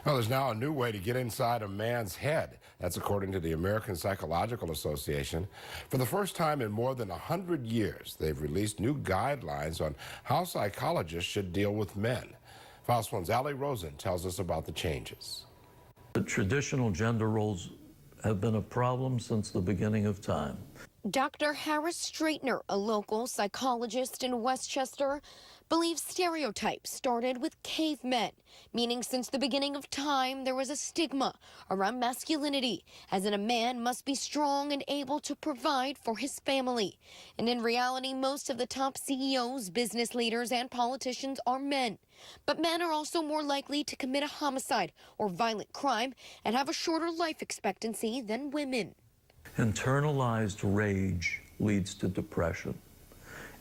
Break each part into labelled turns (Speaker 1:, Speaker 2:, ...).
Speaker 1: Well, there's now a new way to get inside a man's head. That's according to the American Psychological Association. For the first time in more than 100 years, they've released new guidelines on how psychologists should deal with men. Fast One's Ali Rosen tells us about the changes.
Speaker 2: The traditional gender roles have been a problem since the beginning of time.
Speaker 3: Dr. Harris Stratyner, a local psychologist in Westchester, believes stereotypes started with cavemen, meaning since the beginning of time there was a stigma around masculinity, as in a man must be strong and able to provide for his family. And in reality, most of the top CEOs, business leaders, and politicians are men. But men are also more likely to commit a homicide or violent crime and have a shorter life expectancy than women.
Speaker 2: Internalized rage leads to depression,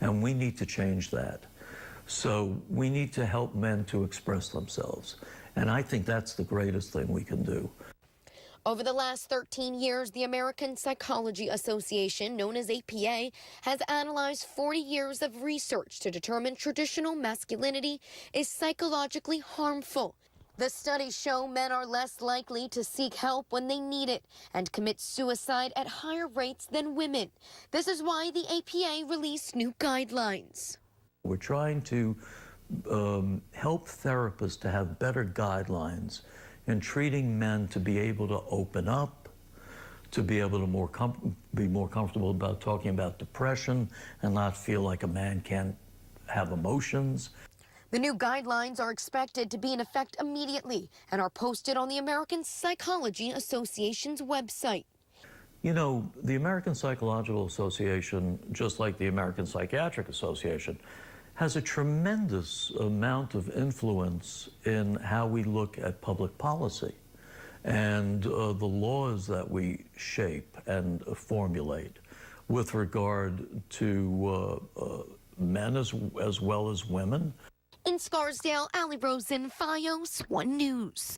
Speaker 2: and we need to change that. So we need to help men to express themselves, and I think that's the greatest thing we can do.
Speaker 3: Over the last 13 years, the American Psychology Association, known as APA, has analyzed 40 years of research to determine traditional masculinity is psychologically harmful. The studies show men are less likely to seek help when they need it and commit suicide at higher rates than women. This is why the APA released new guidelines.
Speaker 2: We're trying to help therapists to have better guidelines in treating men to be able to open up, to be able to be more comfortable about talking about depression and not feel like a man can't have emotions.
Speaker 3: The new guidelines are expected to be in effect immediately and are posted on the American Psychology Association's website.
Speaker 2: You know, the American Psychological Association, just like the American Psychiatric Association, has a tremendous amount of influence in how we look at public policy and the laws that we shape and formulate with regard to men as well as women.
Speaker 3: In Scarsdale, Ali Rosen, FiOS 1 News.